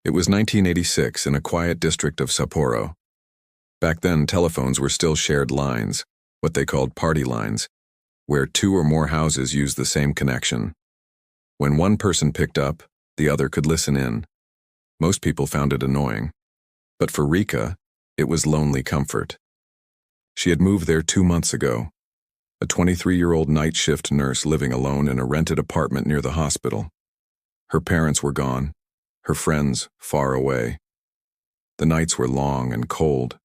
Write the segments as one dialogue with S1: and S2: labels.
S1: It was 1986 in a quiet district of Sapporo. Back then, telephones were still shared lines, what they called party lines, where two or more houses used the same connection. When one person picked up, the other could listen in. Most people found it annoying. But for Rika, it was lonely comfort. She had moved there 2 months ago, a 23-year-old night shift nurse living alone in a rented apartment near the hospital. Her parents were gone, her friends far away. The nights were long and cold.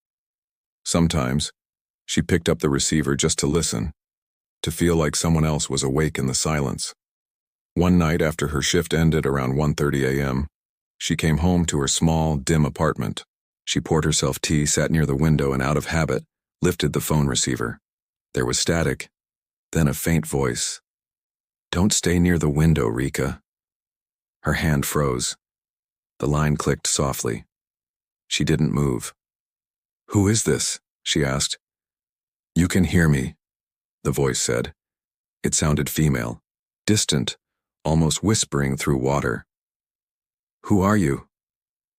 S1: Sometimes, she picked up the receiver just to listen, to feel like someone else was awake in the silence. One night after her shift ended around 1:30 a.m., she came home to her small, dim apartment. She poured herself tea, sat near the window, and out of habit, lifted the phone receiver. There was static, then a faint voice. "Don't stay near the window, Rika." Her hand froze. The line clicked softly. She didn't move. "Who is this?" she asked. "You can hear me," the voice said. It sounded female, distant, almost whispering through water. "Who are you?"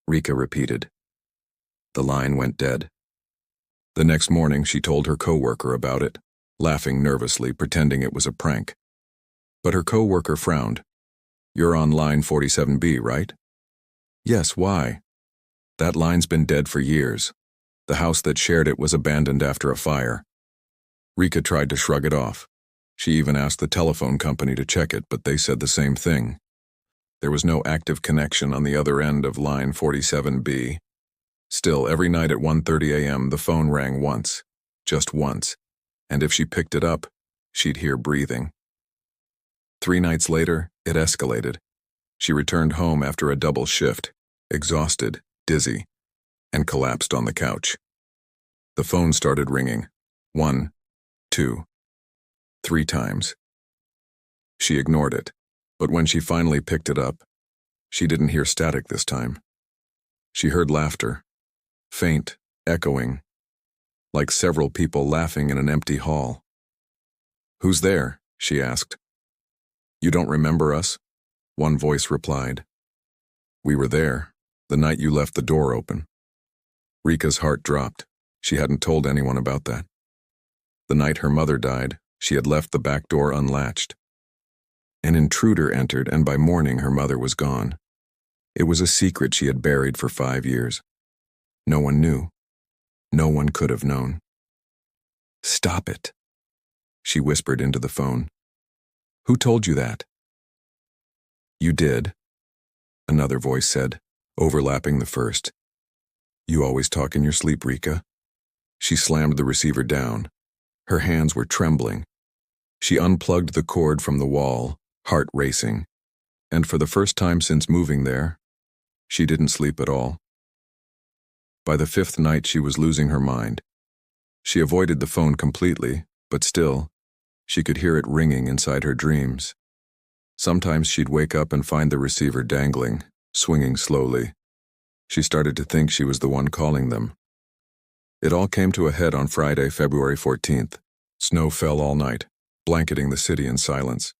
S1: Rika repeated. The line went dead. The next morning, she told her coworker about it, laughing nervously, pretending it was a prank. But her coworker frowned. "You're on line 47B, right?" "Yes, why?" "That line's been dead for years. The house that shared it was abandoned after a fire." Rika tried to shrug it off. She even asked the telephone company to check it, but they said the same thing. There was no active connection on the other end of line 47B. Still, every night at 1:30 a.m., the phone rang once, just once, and if she picked it up, she'd hear breathing. 3 nights later, it escalated. She returned home after a double shift, exhausted, dizzy, and collapsed on the couch. The phone started ringing, 1, 2, 3 times. She ignored it, but when she finally picked it up, she didn't hear static this time. She heard laughter, faint, echoing, like several people laughing in an empty hall. "Who's there?" she asked. "You don't remember us?" One voice replied. "We were there, the night you left the door open." Rika's heart dropped. She hadn't told anyone about that. The night her mother died, she had left the back door unlatched. An intruder entered, and by morning her mother was gone. It was a secret she had buried for 5 years. No one knew. No one could have known. "Stop it," she whispered into the phone. "Who told you that?" "You did," another voice said, overlapping the first. "You always talk in your sleep, Rika." She slammed the receiver down. Her hands were trembling. She unplugged the cord from the wall, heart racing. And for the first time since moving there, she didn't sleep at all. By the 5th night, she was losing her mind. She avoided the phone completely, but still, she could hear it ringing inside her dreams. Sometimes she'd wake up and find the receiver dangling, swinging slowly. She started to think she was the one calling them. It all came to a head on Friday, February 14th. Snow fell all night, blanketing the city in silence.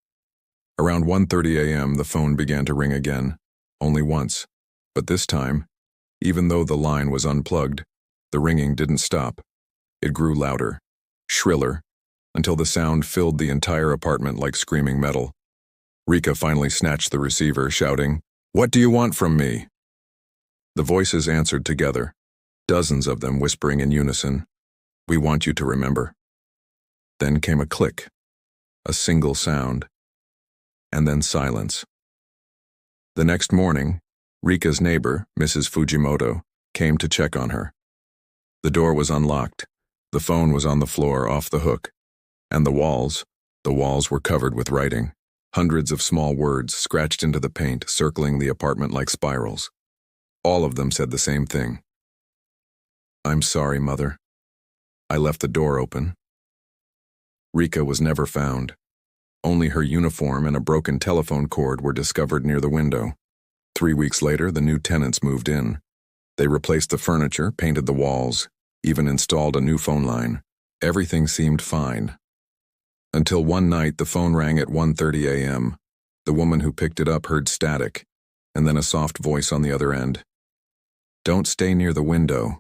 S1: Around 1:30 a.m., the phone began to ring again, only once. But this time, even though the line was unplugged, the ringing didn't stop. It grew louder, shriller, until the sound filled the entire apartment like screaming metal. Rika finally snatched the receiver, shouting, "What do you want from me?" The voices answered together, dozens of them whispering in unison, "We want you to remember." Then came a click, a single sound, and then silence. The next morning, Rika's neighbor, Mrs. Fujimoto, came to check on her. The door was unlocked, the phone was on the floor off the hook, and the walls were covered with writing, hundreds of small words scratched into the paint, circling the apartment like spirals. All of them said the same thing. "I'm sorry, Mother. I left the door open." Rika was never found. Only her uniform and a broken telephone cord were discovered near the window. 3 weeks later, the new tenants moved in. They replaced the furniture, painted the walls, even installed a new phone line. Everything seemed fine. Until one night, the phone rang at 1:30 a.m. The woman who picked it up heard static, and then a soft voice on the other end. Don't stay near the window.